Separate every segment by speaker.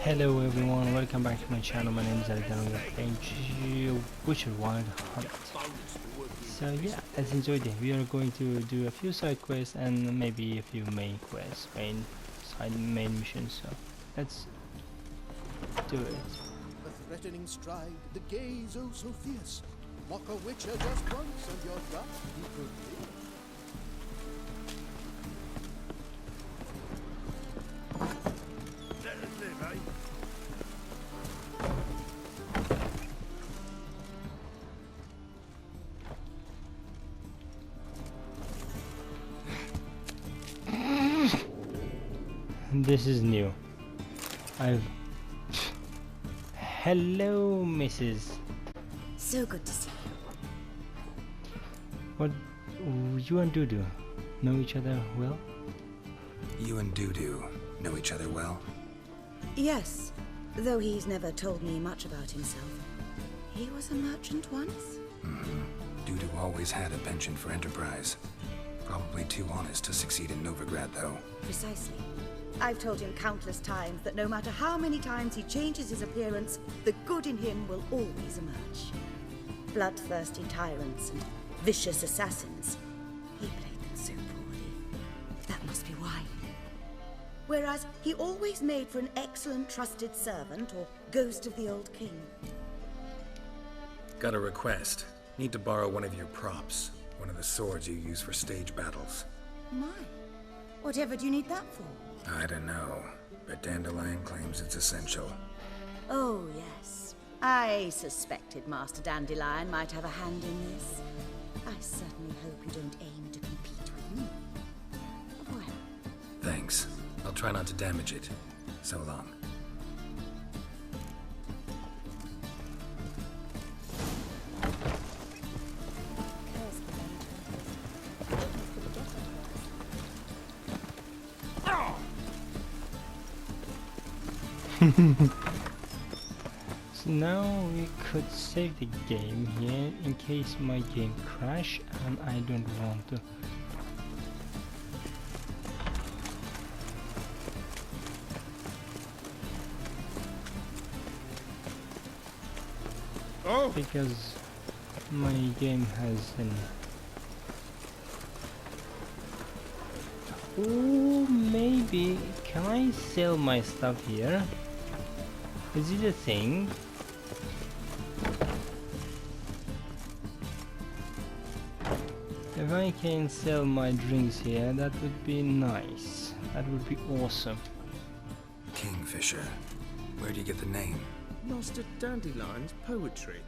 Speaker 1: Hello everyone, welcome back to my channel. My name is Alexander and we are playing Witcher Wild Hunt. So yeah, let's enjoy it. We are going to do a few side quests and maybe a few main quests, main missions. So let's do it.
Speaker 2: A threatening stride, the gaze oh so fierce. Mock a witcher just once and you're done, you could be. Let us live, eh?
Speaker 1: This is new. Hello, Mrs.
Speaker 3: So good to see you.
Speaker 1: What you and Dudu know each other well?
Speaker 4: You and Dudu know each other well?
Speaker 3: Yes, though he's never told me much about himself. He was a merchant once?
Speaker 4: Dudu always had a penchant for enterprise. Probably too honest to succeed in Novigrad, though.
Speaker 3: Precisely. I've told him countless times that no matter how many times he changes his appearance, the good in him will always emerge. Bloodthirsty tyrants and vicious assassins. He played them so poorly. That must be why. Whereas he always made for an excellent trusted servant or ghost of the old king.
Speaker 4: Got a request. Need to borrow one of your props. One of the swords you use for stage battles.
Speaker 3: My, whatever do you need that for?
Speaker 4: I don't know, but Dandelion claims it's essential.
Speaker 3: Oh, yes. I suspected Master Dandelion might have a hand in this. I certainly hope you don't aim to compete with me. Well.
Speaker 4: Thanks. I'll try not to damage it. So long.
Speaker 1: So now we could save the game here in case my game crash and I don't want to.
Speaker 2: Oh!
Speaker 1: Because my game has an. Oh, maybe can I sell my stuff here? Is it a thing? If I can sell my drinks here, that would be nice. That would be awesome.
Speaker 4: Kingfisher. Where do you get the name?
Speaker 5: Master Dandelion's poetry.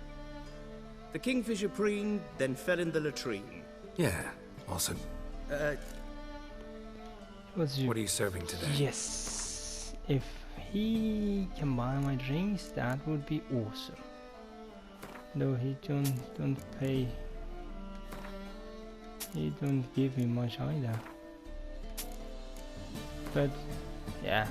Speaker 5: The kingfisher preened, then fell in the latrine.
Speaker 4: Yeah. Also,
Speaker 1: What's your...
Speaker 4: what are you serving today?
Speaker 1: Yes, if he can buy my drinks, that would be awesome. Though he don't pay. He don't give me much either. But yeah.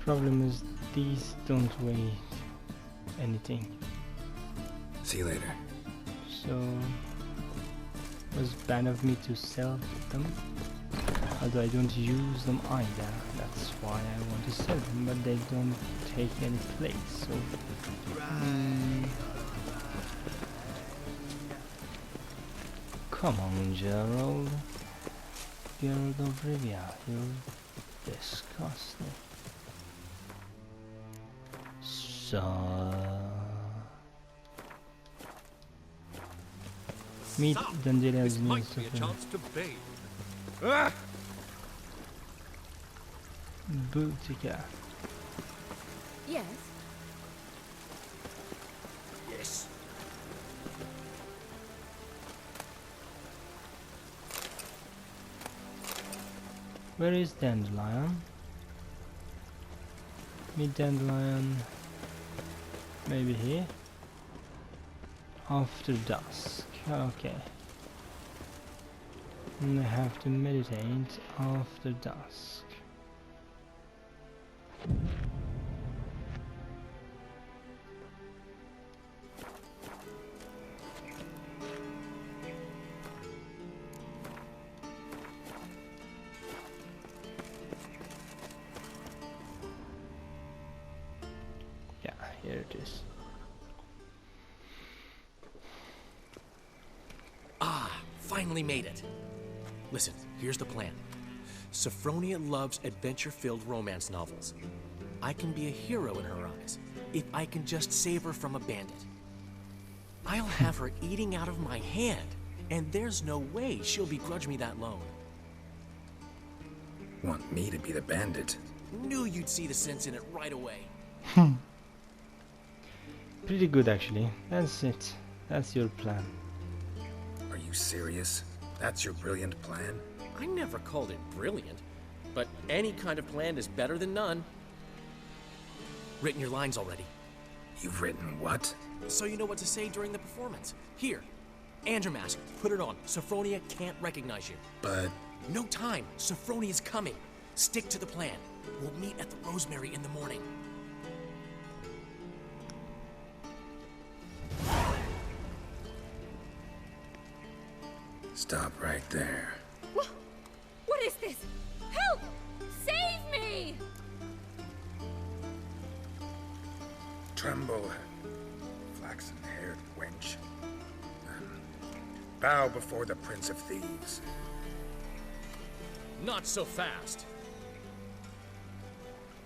Speaker 1: Problem is these don't weigh anything.
Speaker 4: See you later.
Speaker 1: So it was bad of me to sell them. Although I don't use them either. That's why I want to sell them, but they don't take any place. So come on, Gerald. Gerald of Rivia, you're disgusting. So meet Dandelion's new Boutica.
Speaker 3: Yes.
Speaker 5: Yes.
Speaker 1: Where is Dandelion? Meet Dandelion. Maybe here. After dusk. Okay. And I have to meditate after dusk. Yeah, here it is.
Speaker 6: Finally made it. Listen, here's the plan. Sophronia loves adventure-filled romance novels. I can be a hero in her eyes if I can just save her from a bandit. I'll have her eating out of my hand, and there's no way she'll begrudge me that loan.
Speaker 4: Want me to be the bandit?
Speaker 6: Knew you'd see the sense in it right away.
Speaker 1: Pretty good actually. That's it. That's your plan.
Speaker 4: Are you serious? That's your brilliant plan?
Speaker 6: I never called it brilliant, but any kind of plan is better than none. Written your lines already,
Speaker 4: You've written what?
Speaker 6: so you know what to say during the performance. Here, and your mask. Put it on. Sophronia can't recognize you.
Speaker 4: But
Speaker 6: No time. Sophronia's coming. Stick to the plan. We'll meet at the Rosemary in the morning.
Speaker 4: stop right there.
Speaker 7: What is this? Help! Save me!
Speaker 4: Tremble, flaxen-haired wench. Bow before the Prince of Thieves.
Speaker 6: Not so fast.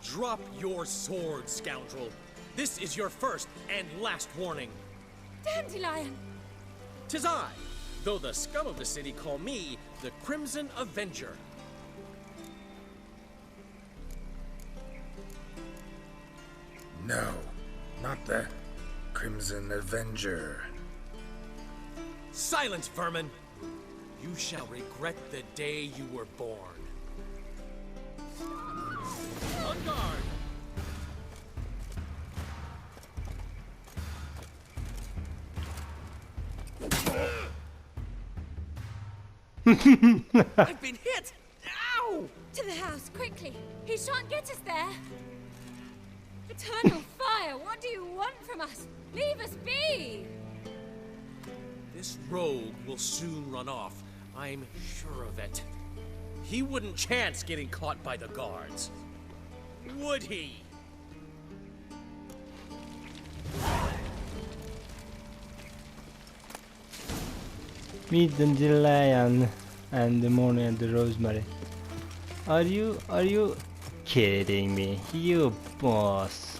Speaker 6: Drop your sword, scoundrel. This is your first and last warning.
Speaker 7: Dandelion!
Speaker 6: 'Tis I, though the scum of the city call me the Crimson Avenger.
Speaker 4: No, not the Crimson Avenger.
Speaker 6: Silence, vermin! You shall regret the day you were born. On guard! I've been hit! Ow!
Speaker 7: To the house, quickly! He shan't get us there! Eternal fire, what do you want from us? Leave us be!
Speaker 6: This rogue will soon run off. I'm sure of it. He wouldn't chance getting caught by the guards. Would he?
Speaker 1: Meet the lion and the morning at the Rosemary. Are you kidding me? You boss.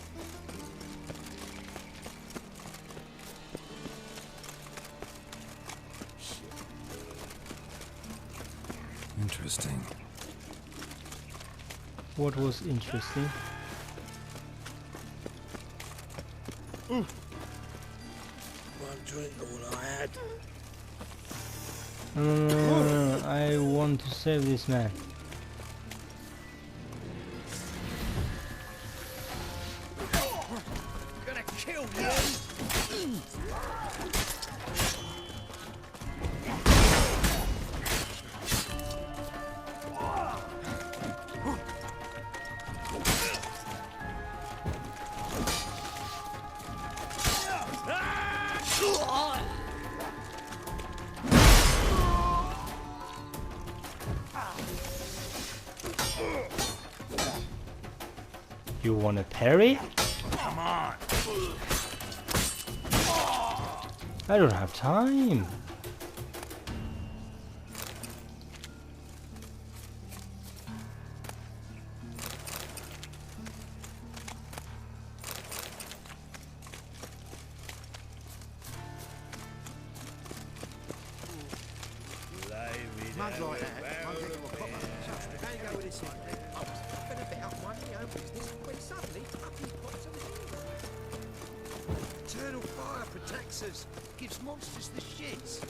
Speaker 4: Interesting.
Speaker 1: What was interesting?
Speaker 8: One drink all I had.
Speaker 1: No, I want to save this man.
Speaker 6: Gonna kill you!
Speaker 1: You want a parry?
Speaker 8: Come on.
Speaker 1: I don't have time.
Speaker 2: Mud like that. Won't get you a proper touch. How you go with this thing? Oh, I've been a bit up minding my own business when suddenly up he pops on the Eternal fire protects us. Gives monsters the shits.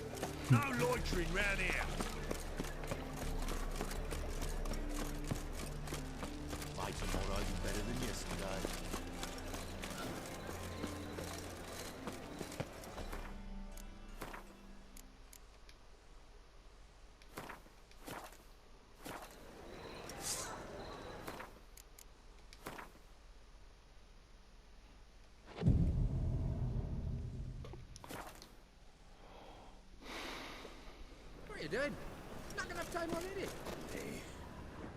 Speaker 8: No loitering round here.
Speaker 9: Might tomorrow be better than yesterday.
Speaker 2: doing? Not gonna have time already.
Speaker 8: Hey,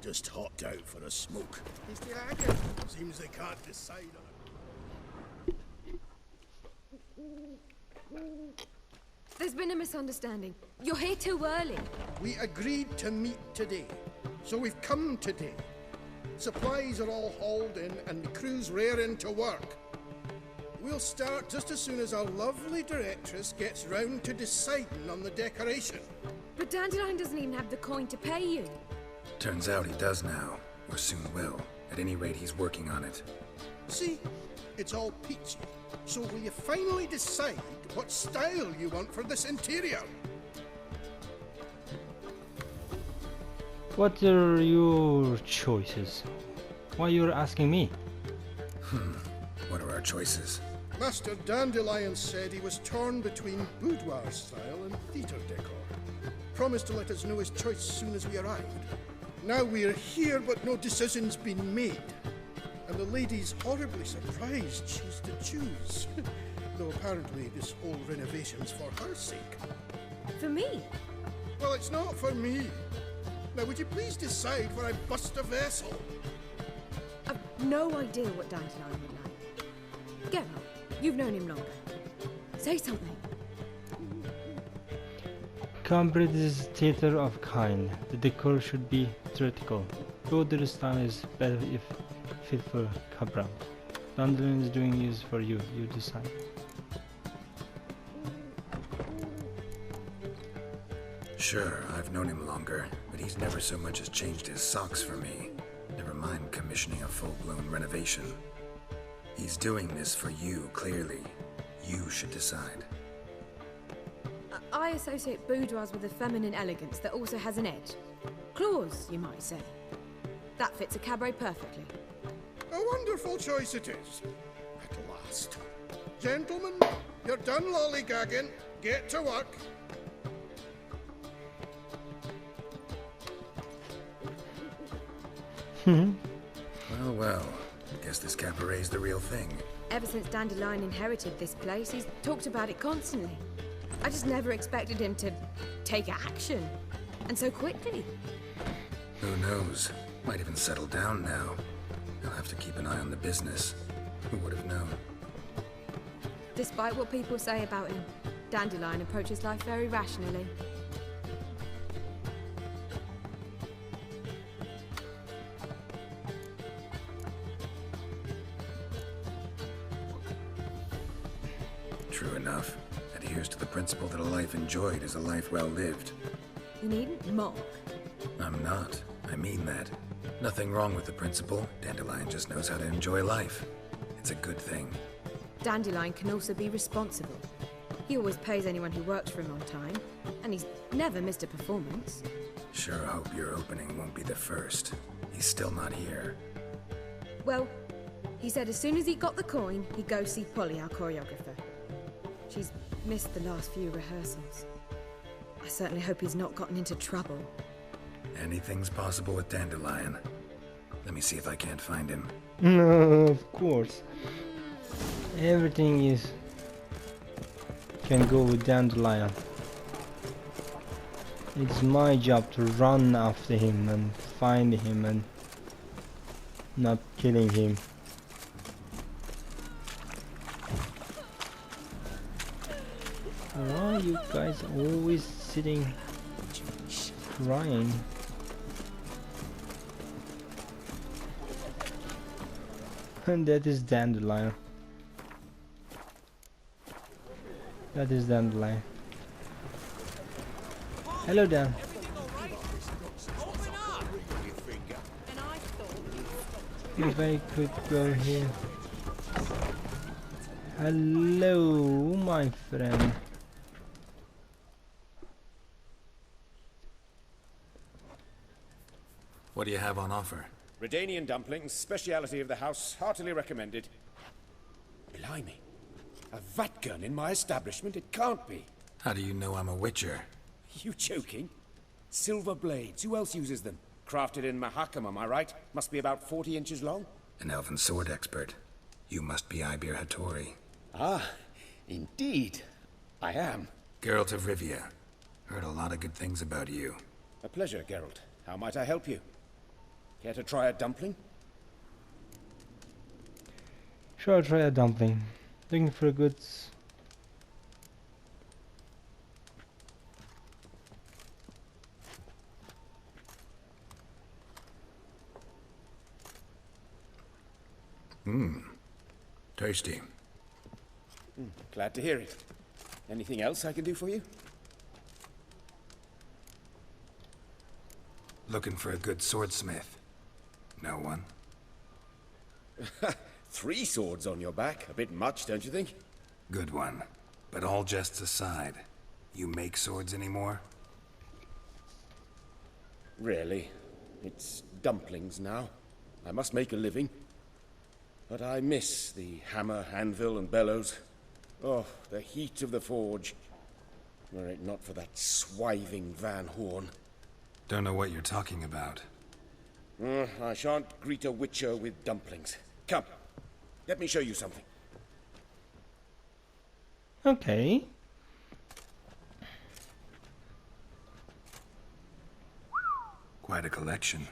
Speaker 8: just hopped out for a smoke.
Speaker 2: He's still arguing.
Speaker 8: Seems they can't decide on
Speaker 7: There's been a misunderstanding. You're here too early.
Speaker 10: We agreed to meet today, so we've come today. Supplies are all hauled in and the crew's raring to work. We'll start just as soon as our lovely directress gets round to deciding on the decoration.
Speaker 7: But Dandelion doesn't even have the coin to pay you.
Speaker 4: Turns out he does now, or soon will. At any rate, he's working on it.
Speaker 10: See, it's all peachy. So will you finally decide what style you want for this interior?
Speaker 1: What are your choices? Why you're asking me?
Speaker 4: What are our choices?
Speaker 10: Master Dandelion said he was torn between boudoir style and theatre decor. Promised to let us know his choice as soon as we arrived. Now we're here, but no decision's been made. And the lady's horribly surprised she's to choose. Though apparently this whole renovation's for her sake.
Speaker 7: For me?
Speaker 10: Well, it's not for me. Now, would you please decide where I bust a vessel?
Speaker 7: I've no idea what Dandelion would like. Get on. You've known him longer. Say something.
Speaker 1: Cabaret is theater of kind. The decor should be theatrical. Though the style is better if fit for Cabaret. Dandelion is doing use for you. You decide.
Speaker 4: Sure, I've known him longer, but he's never so much as changed his socks for me. Never mind commissioning a full-blown renovation. He's doing this for you, clearly. You should decide.
Speaker 7: I associate boudoirs with a feminine elegance that also has an edge. Claws, you might say. That fits a cabaret perfectly.
Speaker 10: A wonderful choice it is. At last. Gentlemen, you're done lollygagging. Get to work.
Speaker 4: Well, well. Guess this cabaret's the real thing.
Speaker 7: Ever since Dandelion inherited this place, he's talked about it constantly. I just never expected him to take action. And so quickly.
Speaker 4: Who knows? Might even settle down now. I'll have to keep an eye on the business. Who would have known?
Speaker 7: Despite what people say about him, Dandelion approaches life very rationally.
Speaker 4: True enough. Adheres to the principle that a life enjoyed is a life well lived.
Speaker 7: You needn't mock.
Speaker 4: I'm not. I mean that. Nothing wrong with the principle. Dandelion just knows how to enjoy life. It's a good thing.
Speaker 7: Dandelion can also be responsible. He always pays anyone who works for him on time, and he's never missed a performance.
Speaker 4: Sure hope your opening won't be the first. He's still not here.
Speaker 7: Well, he said as soon as he got the coin, he'd go see Polly, our choreographer. She's missed the last few rehearsals. I certainly hope he's not gotten into trouble.
Speaker 4: Anything's possible with Dandelion. Let me see if I can't find him.
Speaker 1: No, of course. Everything is can go with Dandelion. It's my job to run after him and find him and not killing him. Why are you guys always sitting crying? And that is Dandelion. That is Dandelion. Hello, Dan. If I could go here. Hello, my friend.
Speaker 4: What do you have on offer?
Speaker 11: Redanian dumplings, speciality of the house, heartily recommended. Blimey. A vatgun in my establishment? It can't be.
Speaker 4: How do you know I'm a witcher?
Speaker 11: You joking? Silver blades, who else uses them? Crafted in Mahakam, am I right? Must be about 40 inches long?
Speaker 4: An elven sword expert. You must be Ibir Hattori.
Speaker 11: Ah, indeed. I am.
Speaker 4: Geralt of Rivia. Heard a lot of good things about you.
Speaker 11: A pleasure, Geralt. How might I help you? Care to try a dumpling?
Speaker 1: Sure, I'll try a dumpling. Looking for a good...
Speaker 4: Tasty.
Speaker 11: Glad to hear it. Anything else I can do for you?
Speaker 4: Looking for a good swordsmith. No one?
Speaker 11: 3 swords on your back. A bit much, don't you think?
Speaker 4: Good one. But all jests aside, you make swords anymore?
Speaker 11: Really. It's dumplings now. I must make a living. But I miss the hammer, anvil, and bellows. Oh, the heat of the forge. Were it not for that swiving Van Horn.
Speaker 4: Don't know what you're talking about.
Speaker 11: I shan't greet a witcher with dumplings. Come, let me show you something.
Speaker 1: Okay.
Speaker 4: Quite a collection.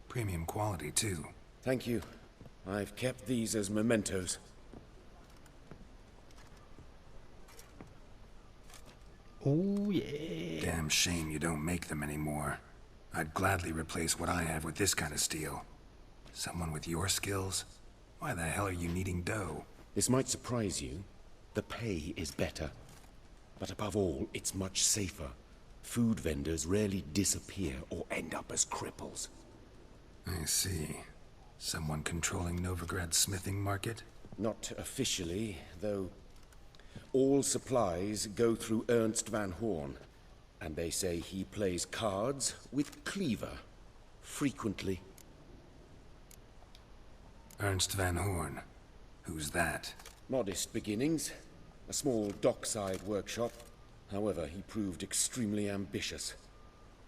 Speaker 4: Premium quality, too.
Speaker 11: Thank you. I've kept these as mementos.
Speaker 1: Oh yeah.
Speaker 4: Damn shame you don't make them anymore. I'd gladly replace what I have with this kind of steel. Someone with your skills? Why the hell are you needing dough?
Speaker 11: This might surprise you. The pay is better. But above all, it's much safer. Food vendors rarely disappear or end up as cripples.
Speaker 4: I see. Someone controlling Novigrad's smithing market?
Speaker 11: Not officially, though. All supplies go through Ernst Van Horn, and they say he plays cards with Cleaver, frequently.
Speaker 4: Ernst Van Horn? Who's that?
Speaker 11: Modest beginnings. A small dockside workshop. However, he proved extremely ambitious.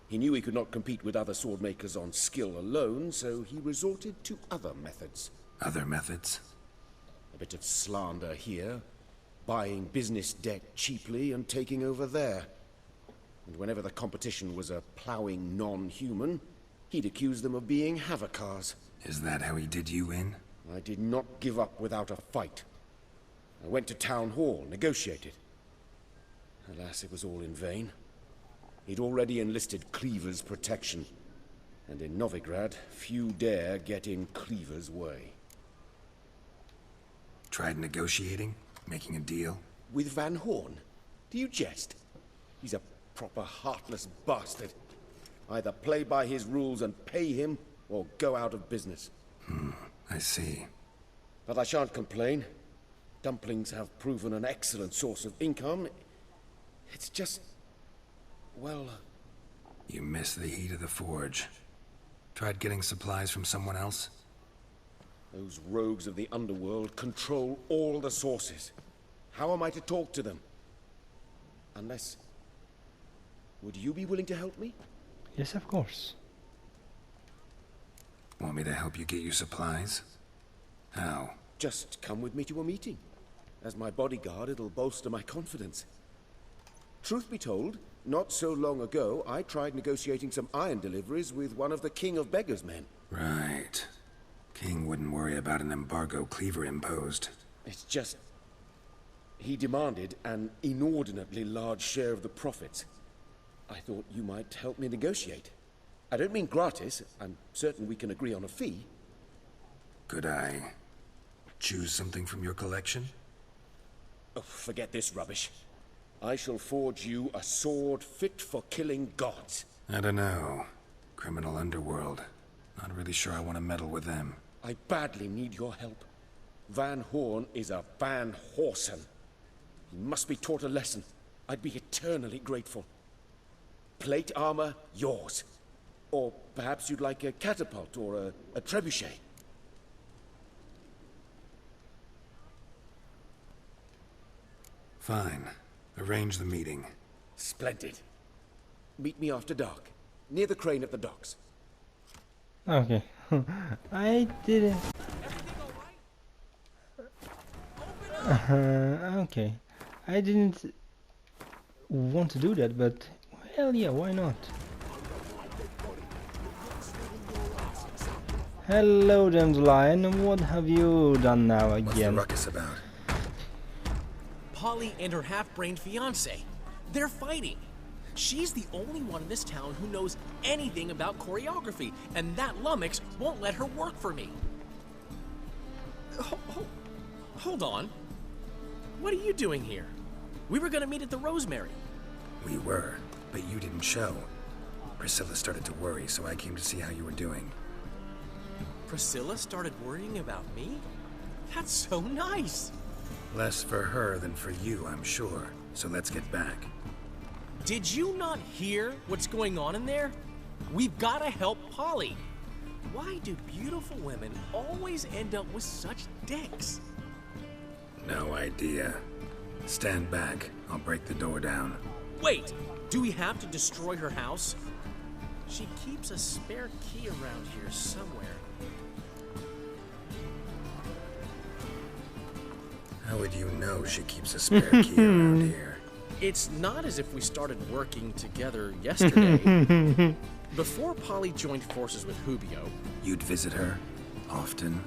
Speaker 11: He knew he could not compete with other sword makers on skill alone, so he resorted to other methods.
Speaker 4: Other methods?
Speaker 11: A bit of slander here, buying business debt cheaply and taking over there. And whenever the competition was a ploughing non-human, he'd accuse them of being Havocars.
Speaker 4: Is that how he did you in?
Speaker 11: I did not give up without a fight. I went to Town Hall, negotiated. Alas, it was all in vain. He'd already enlisted Cleaver's protection, and in Novigrad, few dare get in Cleaver's way.
Speaker 4: Tried negotiating? Making a deal?
Speaker 11: With Van Horn? Do you jest? He's a proper heartless bastard. Either play by his rules and pay him, or go out of business.
Speaker 4: I see.
Speaker 11: But I shan't complain. Dumplings have proven an excellent source of income. It's just... well...
Speaker 4: You miss the heat of the forge. Tried getting supplies from someone else?
Speaker 11: Those rogues of the underworld control all the sources. How am I to talk to them? Unless... would you be willing to help me?
Speaker 1: Yes, of course.
Speaker 4: Want me to help you get you supplies? How?
Speaker 11: Just come with me to a meeting. As my bodyguard, it'll bolster my confidence. Truth be told, not so long ago, I tried negotiating some iron deliveries with one of the King of Beggars' men.
Speaker 4: Right. King wouldn't worry about an embargo Cleaver imposed.
Speaker 11: It's just... he demanded an inordinately large share of the profits. I thought you might help me negotiate. I don't mean gratis. I'm certain we can agree on a fee.
Speaker 4: Could I choose something from your collection?
Speaker 11: Oh, forget this rubbish. I shall forge you a sword fit for killing gods.
Speaker 4: I don't know. Criminal underworld. Not really sure I want to meddle with them.
Speaker 11: I badly need your help. Van Horn is a Van Horsen. He must be taught a lesson. I'd be eternally grateful. Plate armor, yours. Or perhaps you'd like a catapult or a trebuchet.
Speaker 4: Fine. Arrange the meeting.
Speaker 11: Splendid. Meet me after dark, near the crane at the docks.
Speaker 1: Okay. I didn't... okay. I didn't want to do that, but Hell yeah, why not? Hello, Dandelion. What have you done now again?
Speaker 4: What's the ruckus about?
Speaker 6: Polly and her half-brained fiancé. They're fighting. She's the only one in this town who knows anything about choreography, and that lummox won't let her work for me. Hold on. What are you doing here? We were gonna meet at the Rosemary.
Speaker 4: We were, but you didn't show. Priscilla started to worry, so I came to see how you were doing.
Speaker 6: Priscilla started worrying about me? That's so nice.
Speaker 4: Less for her than for you, I'm sure. So let's get back.
Speaker 6: Did you not hear what's going on in there? We've got to help Polly. Why do beautiful women always end up with such dicks?
Speaker 4: No idea. Stand back. I'll break the door down.
Speaker 6: Wait, do we have to destroy her house? She keeps a spare key around here somewhere.
Speaker 4: How would you know she keeps a spare key around here?
Speaker 6: It's not as if we started working together yesterday. Before Polly joined forces with Hubio,
Speaker 4: You'd visit her? Often?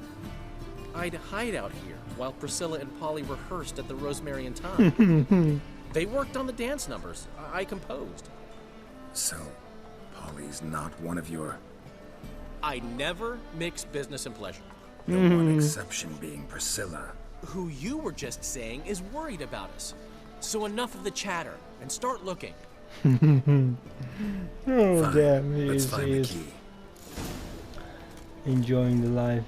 Speaker 6: I'd hide out here while Priscilla and Polly rehearsed at the Rosemary and Thyme. They worked on the dance numbers. I composed.
Speaker 4: So, Polly's not one of your...
Speaker 6: I never mix business and pleasure.
Speaker 4: The one exception being Priscilla.
Speaker 6: Who you were just saying is worried about us. So enough of the chatter and start looking.
Speaker 1: Oh,
Speaker 4: Fine.
Speaker 1: damn,
Speaker 4: Let's
Speaker 1: he's
Speaker 4: find the key.
Speaker 1: enjoying the life.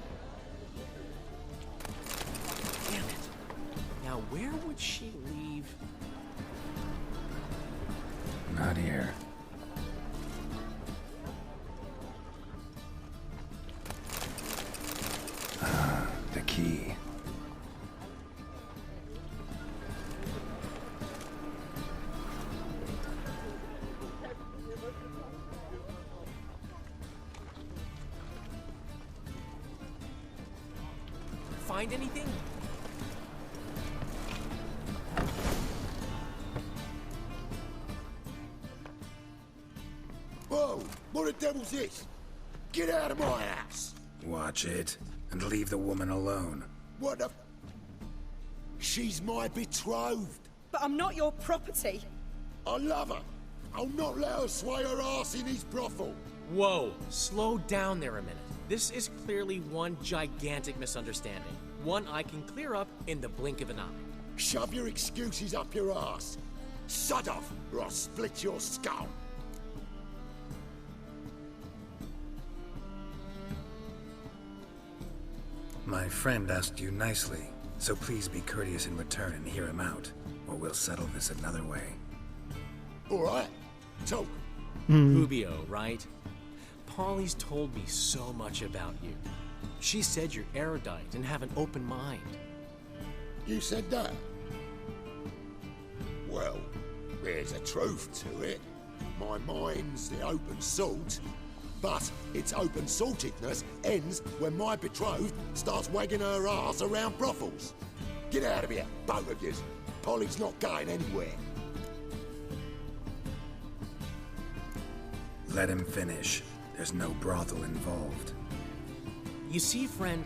Speaker 6: Damn it. Now where would she leave?
Speaker 4: Not here. Ah, the key.
Speaker 6: Find anything?
Speaker 8: Whoa! What the devil's this? Get out of my house!
Speaker 4: Watch it, and leave the woman alone.
Speaker 8: What the... She's my betrothed.
Speaker 3: But I'm not your property.
Speaker 8: I love her. I'll not let her sway her ass in his brothel.
Speaker 6: Whoa, slow down there a minute. This is clearly one gigantic misunderstanding. One I can clear up in the blink of an eye.
Speaker 8: Shove your excuses up your ass. Sod off, or I'll split your skull.
Speaker 4: My friend asked you nicely, so please be courteous in return and hear him out, or we'll settle this another way.
Speaker 8: All right, talk.
Speaker 6: Hubio, right? Polly's told me so much about you. She said you're erudite and have an open mind.
Speaker 8: You said that? Well, there's a truth to it. My mind's the open salt, but its open saltedness ends when my betrothed starts wagging her ass around brothels. Get out of here, both of yous. Polly's not going anywhere.
Speaker 4: Let him finish. There's no brothel involved.
Speaker 6: You see, friend,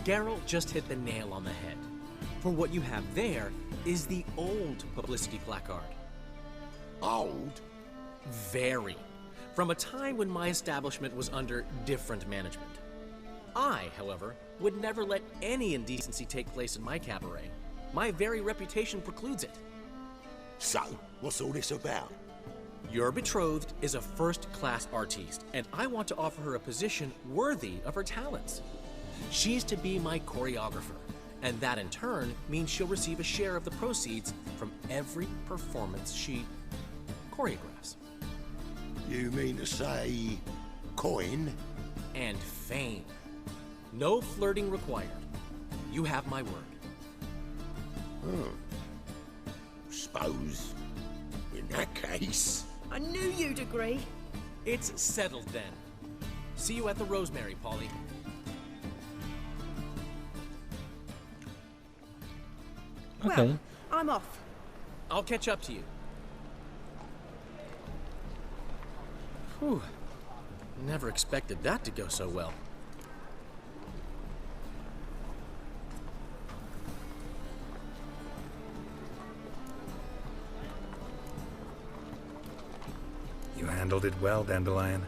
Speaker 6: Geralt just hit the nail on the head. For what you have there is the old publicity placard.
Speaker 8: Old?
Speaker 6: Very. From a time when my establishment was under different management. I, however, would never let any indecency take place in my cabaret. My very reputation precludes it.
Speaker 8: So, what's all this about?
Speaker 6: Your betrothed is a first-class artiste, and I want to offer her a position worthy of her talents. She's to be my choreographer, and that in turn means she'll receive a share of the proceeds from every performance she choreographs.
Speaker 8: You mean to say... coin?
Speaker 6: And fame. No flirting required. You have my word.
Speaker 8: Suppose... in that case...
Speaker 3: I knew you'd agree.
Speaker 6: It's settled then. See you at the Rosemary, Polly.
Speaker 1: Okay.
Speaker 3: Well, I'm off.
Speaker 6: I'll catch up to you. Whew. Never expected that to go so well.
Speaker 4: You handled it well, Dandelion.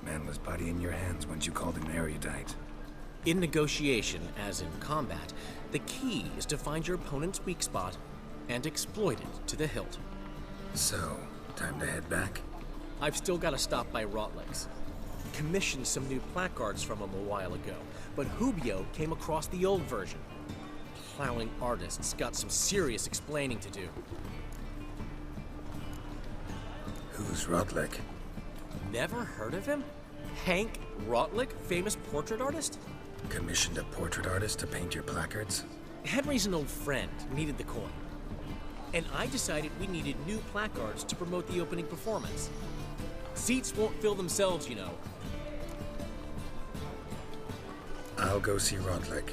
Speaker 4: Man was body in your hands once you called him erudite.
Speaker 6: In negotiation, as in combat, the key is to find your opponent's weak spot and exploit it to the hilt.
Speaker 4: So, time to head back?
Speaker 6: I've still got to stop by Rotlick's. Commissioned some new placards from him a while ago, but Hubio came across the old version. Plowing artists got some serious explaining to do.
Speaker 4: Who's Rotlick?
Speaker 6: Never heard of him? Hank Rotlick, famous portrait artist?
Speaker 4: Commissioned a portrait artist to paint your placards?
Speaker 6: Henry's an old friend, needed the coin. And I decided we needed new placards to promote the opening performance. Seats won't fill themselves, you know.
Speaker 4: I'll go see Rotlick.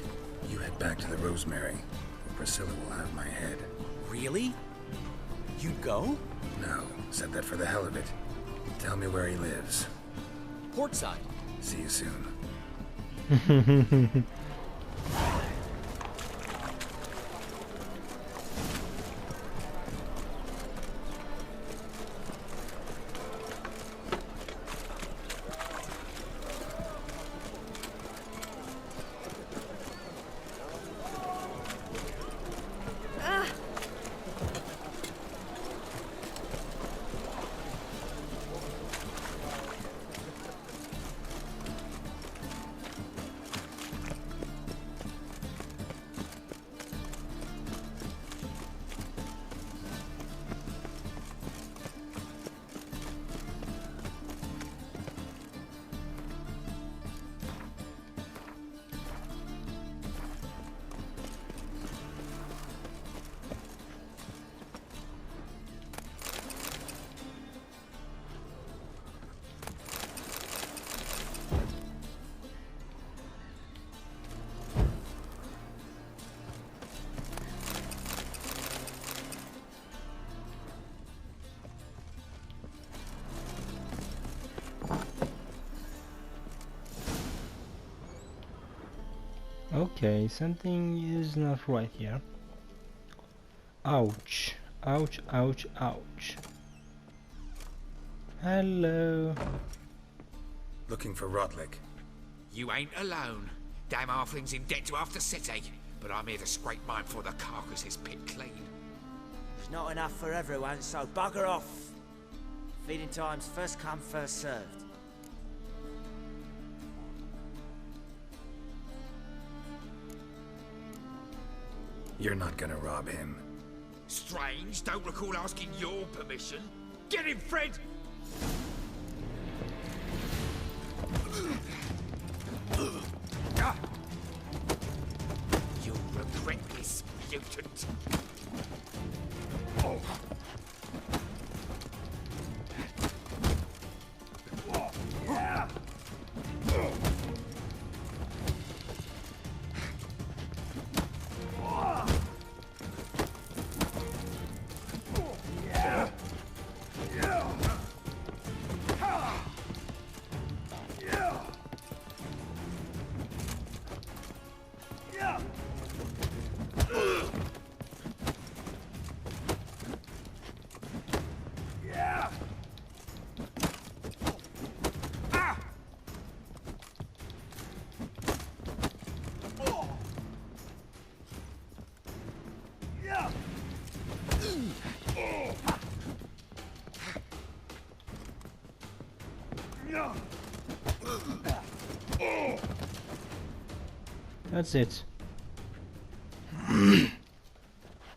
Speaker 4: You head back to the Rosemary, where Priscilla will have my head.
Speaker 6: Really? You'd go?
Speaker 4: No, said that for the hell of it. Tell me where he lives.
Speaker 6: Portside.
Speaker 4: See you soon.
Speaker 1: Okay, something is not right here. Ouch. Ouch, ouch, ouch. Hello.
Speaker 4: Looking for Rotlick.
Speaker 12: You ain't alone. Damn halfling's in debt to half the city. But I'm here to scrape mine before the carcass is picked clean.
Speaker 13: There's not enough for everyone, so bugger off. Feeding time's first come, first served.
Speaker 4: You're not gonna rob him.
Speaker 12: Strange, don't recall asking your permission. Get him, Fred! You'll regret this, mutant.
Speaker 1: That's it.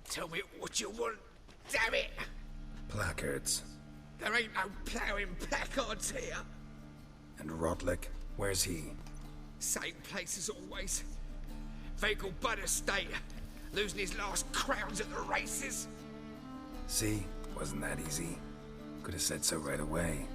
Speaker 12: Tell me what you want, damn it!
Speaker 4: Placards.
Speaker 12: There ain't no ploughing placards here.
Speaker 4: And Rotlick, where's he?
Speaker 12: Same place as always. Vehicle Bud Estate. Losing his last crowns at the races.
Speaker 4: See? Wasn't that easy? Could have said so right away.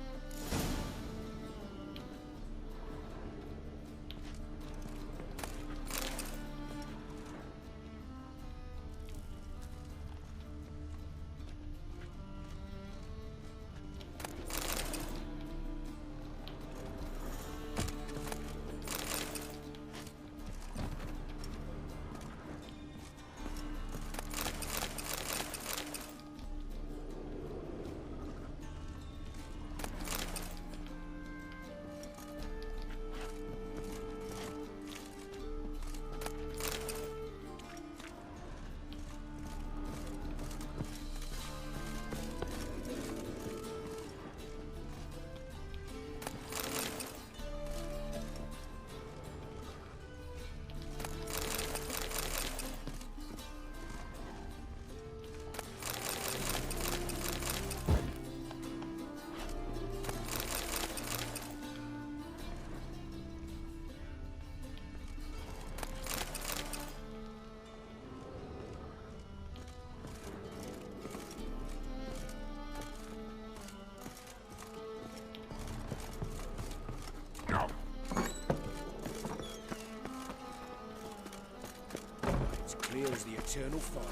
Speaker 11: Here's the eternal fire.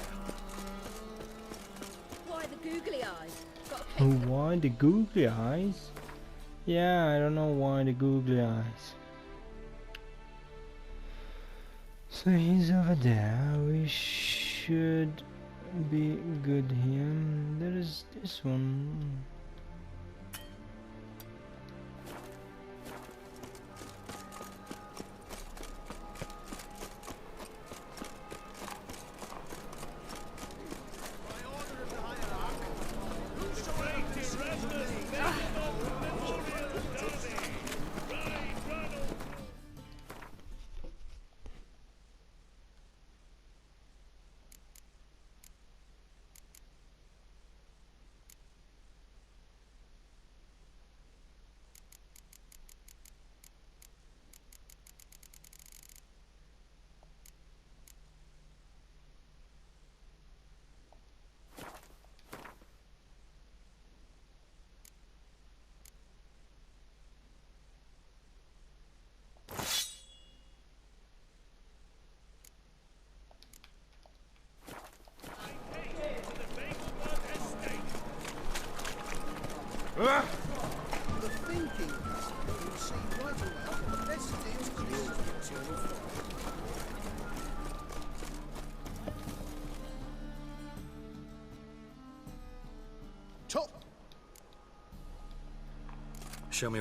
Speaker 7: Why the googly eyes? Got a case
Speaker 1: Why the googly eyes? Yeah, I don't know why the googly eyes. So he's over there. We should be good here. There is this one.
Speaker 10: The thinking you see right away. Let's steer clear of the eternal fire. Top.
Speaker 4: Show me.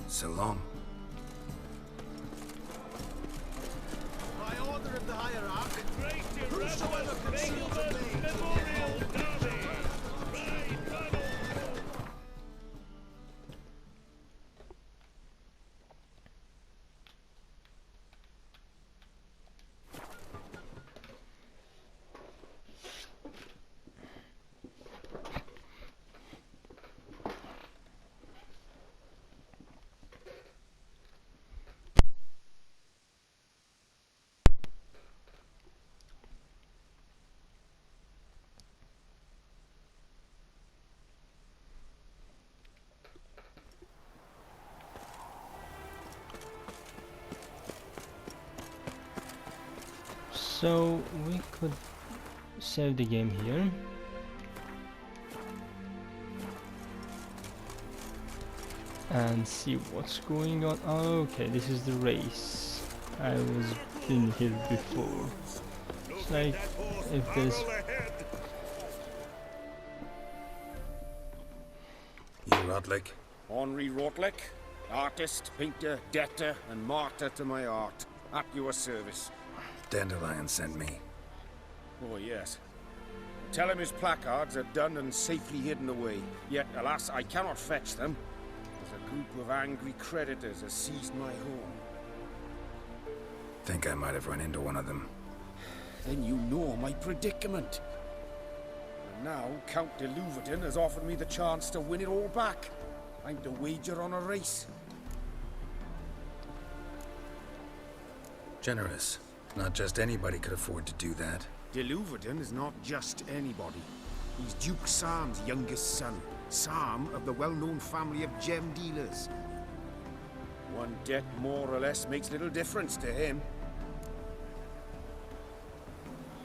Speaker 4: So long.
Speaker 2: By order of the hierarch, whosoever conceals a maid.
Speaker 1: So we could save the game here. And see what's going on. Oh, okay, this is the race. I was in here before. It's like if there's
Speaker 4: You, Rodlick?
Speaker 11: Henri Rotlick, artist, painter, debtor, and martyr to my art. At your service.
Speaker 4: Dandelion sent me.
Speaker 11: Oh, yes. Tell him his placards are done and safely hidden away. Yet, alas, I cannot fetch them, as a group of angry creditors has seized my home.
Speaker 4: Think I might have run into one of them.
Speaker 11: Then you know my predicament. And now, Count de Louverton has offered me the chance to win it all back. I'm to wager on a race.
Speaker 4: Generous. Not just anybody could afford to do that.
Speaker 11: De Louverton is not just anybody. He's Duke Sam's youngest son. Sam of the well-known family of gem dealers. One debt more or less makes little difference to him.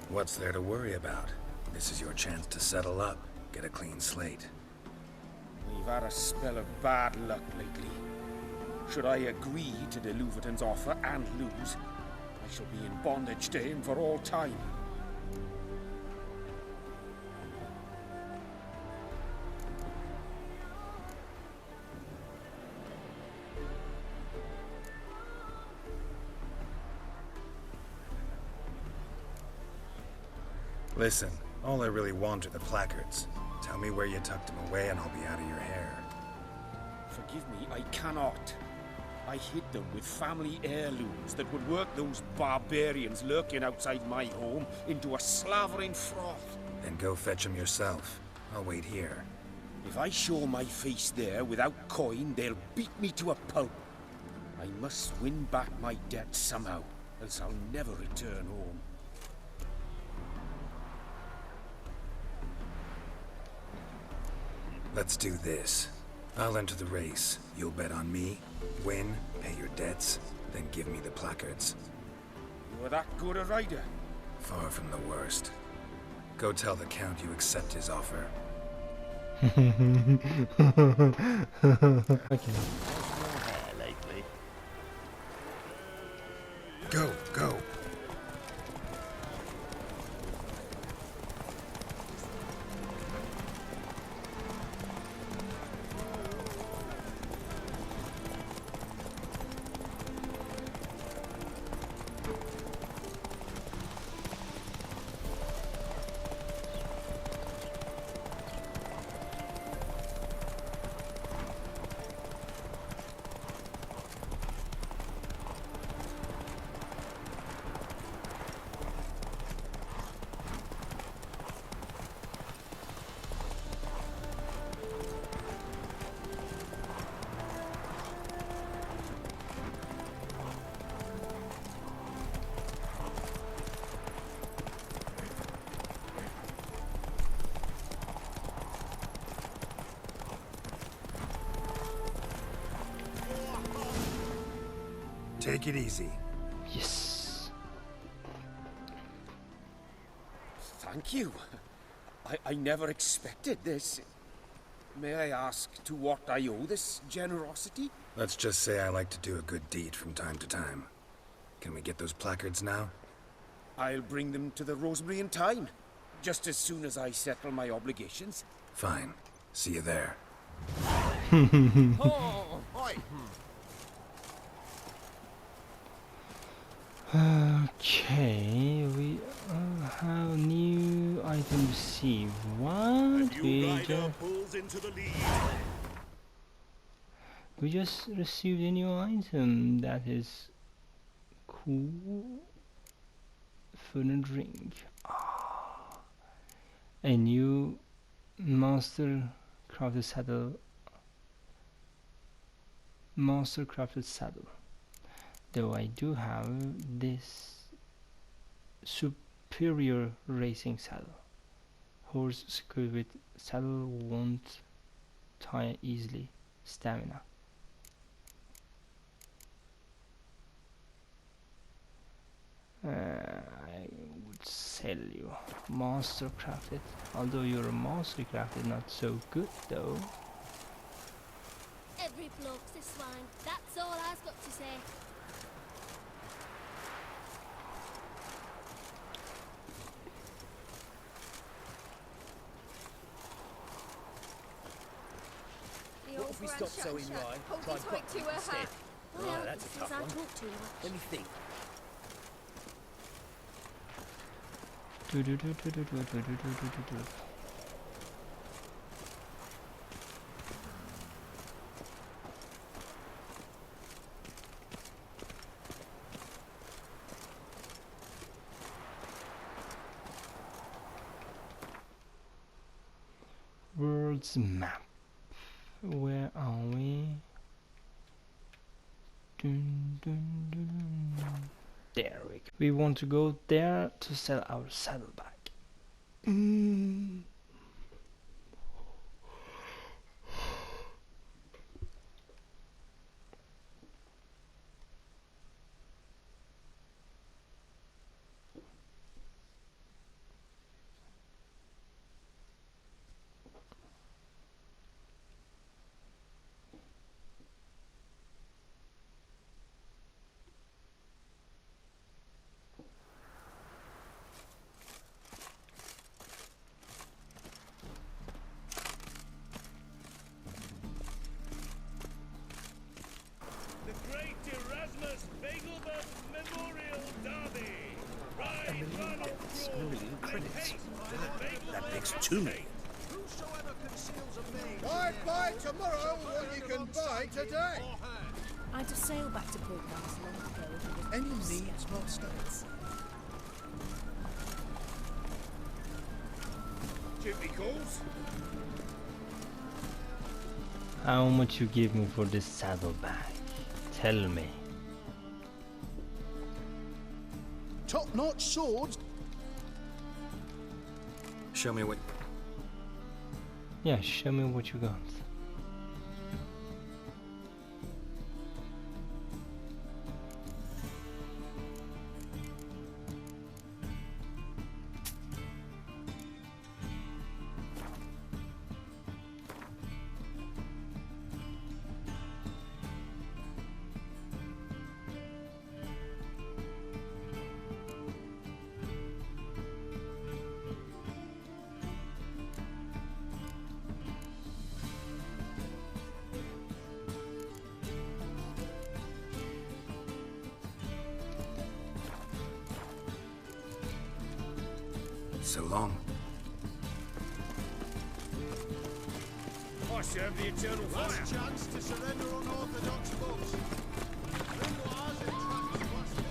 Speaker 4: What's there to worry about? This is your chance to settle up, get a clean slate.
Speaker 11: We've had a spell of bad luck lately. Should I agree to de Louverton's offer and lose, I shall be in bondage to him for all time.
Speaker 4: Listen, all I really want are the placards. Tell me where you tucked them away and I'll be out of your hair.
Speaker 11: Forgive me, I cannot. I hid them with family heirlooms that would work those barbarians lurking outside my home into a slavering froth.
Speaker 4: Then go fetch them yourself. I'll wait here.
Speaker 11: If I show my face there without coin, they'll beat me to a pulp. I must win back my debt somehow, else I'll never return home.
Speaker 4: Let's do this. I'll enter the race. You'll bet on me, win, pay your debts, then give me the placards.
Speaker 11: You were that good a rider?
Speaker 4: Far from the worst. Go tell the Count you accept his offer.
Speaker 1: Okay.
Speaker 4: Go, go. Take it easy.
Speaker 1: Yes.
Speaker 11: Thank you. I never expected this. May I ask to what I owe this generosity?
Speaker 4: Let's just say I like to do a good deed from time to time. Can we get those placards now?
Speaker 11: I'll bring them to the Rosemary in time, just as soon as I settle my obligations.
Speaker 4: Fine. See you there.
Speaker 8: Oh, oi.
Speaker 1: Okay, we have new item received. What? We just received a new item that is cool. Food and drink. Ah, a new master crafted saddle. Master crafted saddle. Though I do have this superior racing saddle. Horse secured with saddle won't tire easily. Stamina. I would sell you master crafted. Although you're a master crafted, not so good though.
Speaker 14: Every bloke's a swine. That's all I've got to say.
Speaker 6: What if we stop sewing rye, try and cut
Speaker 14: to her
Speaker 6: instead?
Speaker 14: hat.
Speaker 6: Oh, that's a tough
Speaker 14: I
Speaker 6: one.
Speaker 14: talk too much.
Speaker 6: Let me think.
Speaker 1: World's map. Where are we? Dun, dun, dun, dun. There we go. We want to go there to sell our saddleback.
Speaker 5: That makes two.
Speaker 10: Buy tomorrow what you can buy today.
Speaker 15: I had to sail back to Port Castle long ago.
Speaker 2: Any needs, Master?
Speaker 5: Duty calls.
Speaker 1: How much you give me for this saddleback? Tell me.
Speaker 10: Top-notch swords.
Speaker 4: Show me what...
Speaker 1: Yeah, show me what you got.
Speaker 4: So long.
Speaker 2: I serve the eternal fire.
Speaker 9: Last chance to surrender unorthodox books.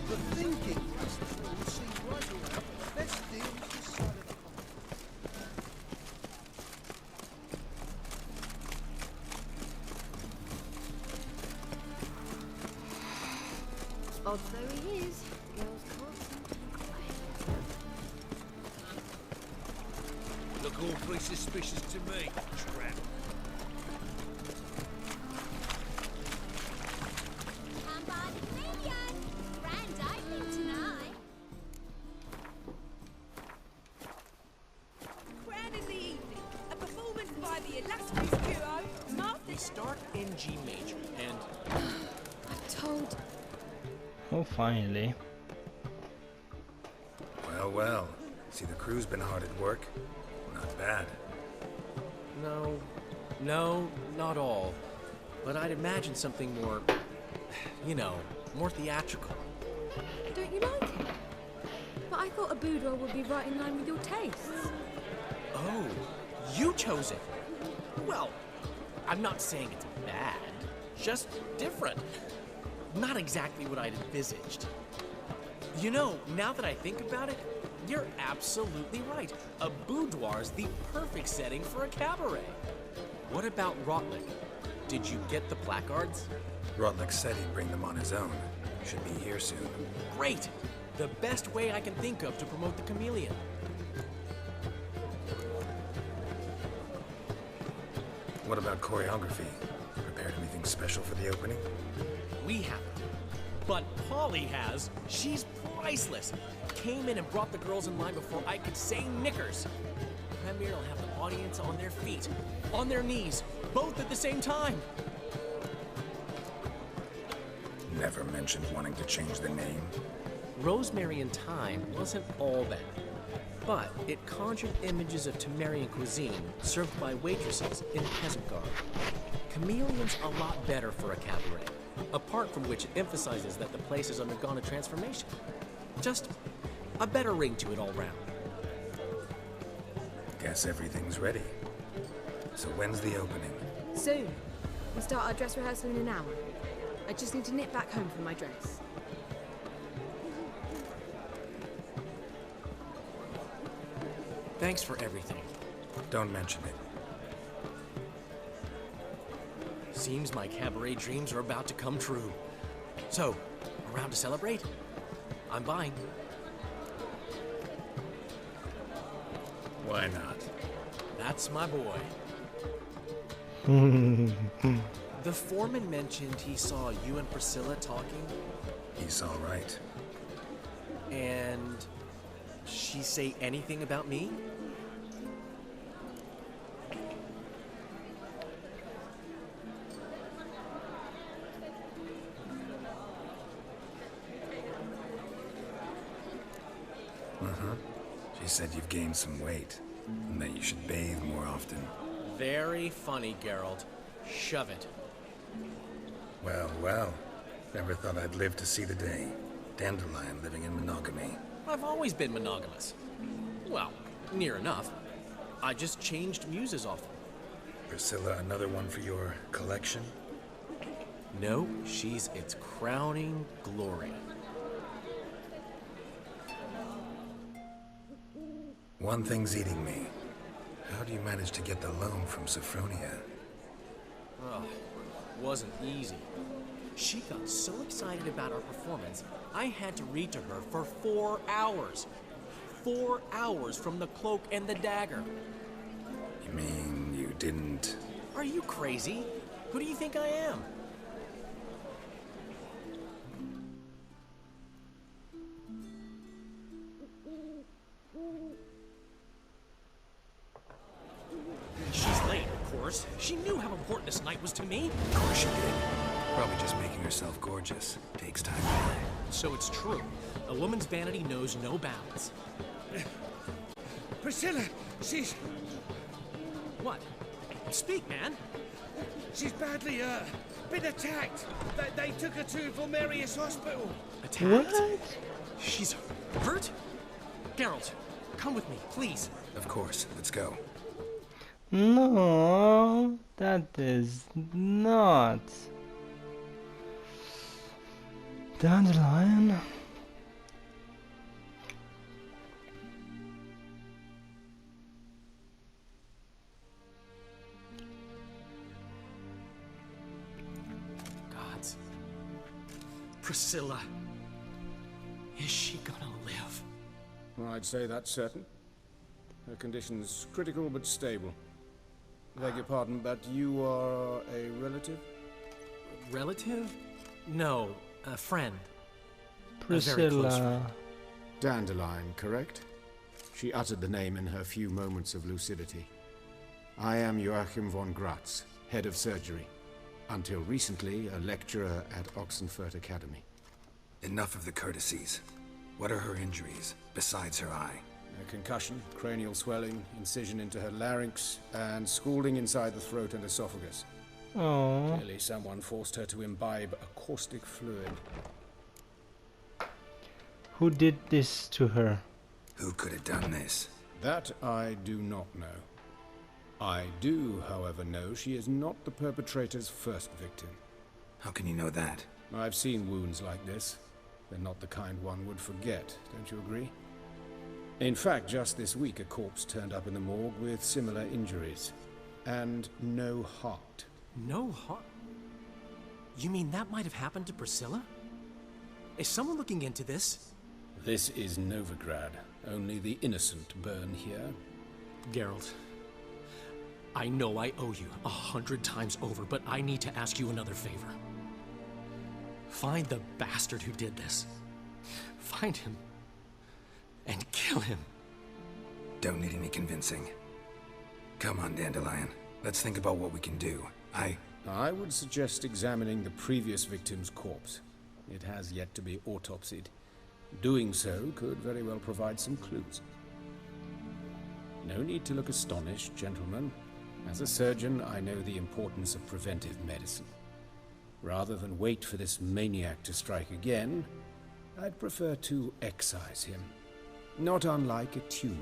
Speaker 10: The thinking passes will see right around. Let's deal with this side of the
Speaker 7: Odd though he is, girls can't seem to be quiet.
Speaker 2: Look awfully suspicious to me, tramp.
Speaker 14: Come by the pavilion. Grand opening tonight.
Speaker 15: Crown in the evening. A performance by the illustrious duo, Martha.
Speaker 6: We start in G major, and
Speaker 7: I'm told.
Speaker 1: Oh, finally.
Speaker 4: Well, well. See, the crew's been hard at work. Not bad.
Speaker 6: no, not all. But I'd imagine something more, you know, more theatrical.
Speaker 7: Don't you like it? But I thought a boudoir would be right in line with your tastes.
Speaker 6: Oh, you chose it. Well, I'm not saying it's bad, just different. Not exactly what I'd envisaged. You know, now that I think about it, you're absolutely right. A boudoir's the perfect setting for a cabaret. What about Rotlick? Did you get the placards?
Speaker 4: Rotlick said he'd bring them on his own. Should be here soon.
Speaker 6: Great! The best way I can think of to promote the chameleon.
Speaker 4: What about choreography? Prepared anything special for the opening?
Speaker 6: We haven't. But Polly has. She's priceless. Came in and brought the girls in line before I could say knickers. Premier will have the audience on their feet, on their knees, both at the same time.
Speaker 4: Never mentioned wanting to change the name.
Speaker 6: Rosemary and Thyme wasn't all bad, but it conjured images of Temerian cuisine served by waitresses in peasant garb. Chameleon's a lot better for a cabaret, apart from which it emphasizes that the place has undergone a transformation. Just a better ring to it all round.
Speaker 4: Guess everything's ready. So when's the opening?
Speaker 7: Soon. We start our dress rehearsal in an hour. I just need to nip back home for my dress.
Speaker 6: Thanks for everything.
Speaker 4: Don't mention it.
Speaker 6: Seems my cabaret dreams are about to come true. So, around to celebrate? I'm buying.
Speaker 4: Why not?
Speaker 6: That's my boy. The foreman mentioned he saw you and Priscilla talking.
Speaker 4: He's all right.
Speaker 6: And she say anything about me?
Speaker 4: She said you've gained some weight, and that you should bathe more often.
Speaker 6: Very funny, Geralt. Shove it.
Speaker 4: Well, well. Never thought I'd live to see the day. Dandelion living in monogamy.
Speaker 6: I've always been monogamous. Well, near enough. I just changed muses often.
Speaker 4: Priscilla, another one for your collection?
Speaker 6: No, she's its crowning glory.
Speaker 4: One thing's eating me. How do you manage to get the loan from Sophronia?
Speaker 6: Oh, wasn't easy. She got so excited about our performance, I had to read to her for 4 hours. 4 hours from the Cloak and the Dagger.
Speaker 4: You mean you didn't...
Speaker 6: Are you crazy? Who do you think I am? She's late, of course. She knew how important this night was to me.
Speaker 4: Of course she did. Probably just making herself gorgeous. Takes time.
Speaker 6: So it's true. A woman's vanity knows no bounds.
Speaker 2: Priscilla, she's...
Speaker 6: What? Speak, man.
Speaker 2: She's badly, been attacked. They took her to Vulmerius Hospital.
Speaker 6: Attacked? What? She's hurt? Geralt, come with me, please.
Speaker 4: Of course. Let's go.
Speaker 1: No, that is not. Dandelion.
Speaker 6: Gods. Priscilla. Is she gonna live?
Speaker 11: I'd say that's certain. Her condition's critical but stable. Beg your pardon, but you are a relative?
Speaker 6: Relative? No, a friend.
Speaker 1: Priscilla.
Speaker 11: Dandelion, correct? She uttered the name in her few moments of lucidity. I am Joachim von Gratz, head of surgery. Until recently, a lecturer at Oxenfurt Academy.
Speaker 4: Enough of the courtesies. What are her injuries, besides her eye?
Speaker 11: A concussion, cranial swelling, incision into her larynx, and scalding inside the throat and esophagus.
Speaker 1: Oh.
Speaker 11: Clearly someone forced her to imbibe a caustic fluid.
Speaker 1: Who did this to her?
Speaker 4: Who could have done this?
Speaker 11: That I do not know. I do, however, know she is not the perpetrator's first victim.
Speaker 4: How can you know that?
Speaker 11: I've seen wounds like this. They're not the kind one would forget, don't you agree? In fact, just this week a corpse turned up in the morgue with similar injuries. And no heart.
Speaker 6: No heart? You mean that might have happened to Priscilla? Is someone looking into this?
Speaker 11: This is Novigrad. Only the innocent burn here.
Speaker 6: Geralt, I know I owe you 100 times over, but I need to ask you another favor. Find the bastard who did this. Find him. And kill him.
Speaker 4: Don't need any convincing. Come on, Dandelion. Let's think about what we can do.
Speaker 11: I would suggest examining the previous victim's corpse. It has yet to be autopsied. Doing so could very well provide some clues. No need to look astonished, gentlemen. As a surgeon, I know the importance of preventive medicine. Rather than wait for this maniac to strike again, I'd prefer to excise him. Not unlike a tumor.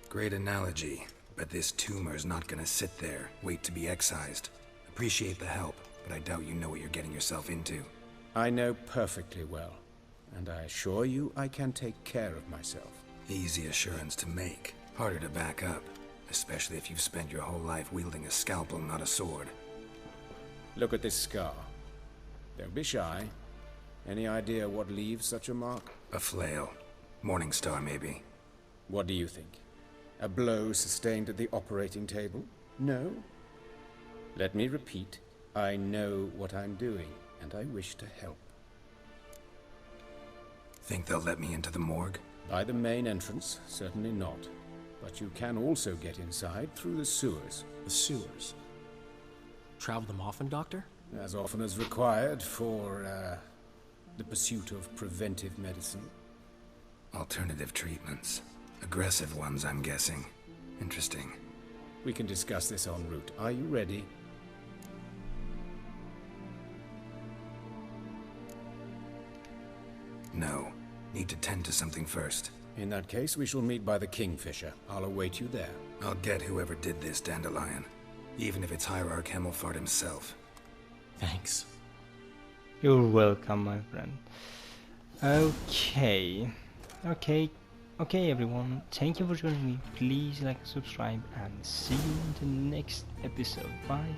Speaker 4: Great analogy, but this tumor's not gonna sit there, wait to be excised. Appreciate the help, but I doubt you know what you're getting yourself into.
Speaker 11: I know perfectly well, and I assure you I can take care of myself.
Speaker 4: Easy assurance to make, harder to back up, especially if you've spent your whole life wielding a scalpel, not a sword.
Speaker 11: Look at this scar. Don't be shy. Any idea what leaves such a mark?
Speaker 4: A flail. Morning Star, maybe.
Speaker 11: What do you think? A blow sustained at the operating table? No? Let me repeat. I know what I'm doing, and I wish to help.
Speaker 4: Think they'll let me into the morgue?
Speaker 11: By the main entrance, certainly not. But you can also get inside through the sewers.
Speaker 6: The sewers? Travel them often, Doctor?
Speaker 11: As often as required for, the pursuit of preventive medicine.
Speaker 4: Alternative treatments. Aggressive ones, I'm guessing. Interesting.
Speaker 11: We can discuss this en route. Are you ready?
Speaker 4: No. Need to tend to something first.
Speaker 11: In that case, we shall meet by the Kingfisher. I'll await you there.
Speaker 4: I'll get whoever did this, Dandelion. Even if it's Hierarch Hemmelfart himself.
Speaker 6: Thanks.
Speaker 1: You're welcome, my friend. Okay everyone, thank you for joining me. Please like and subscribe, and see you in the next episode. Bye.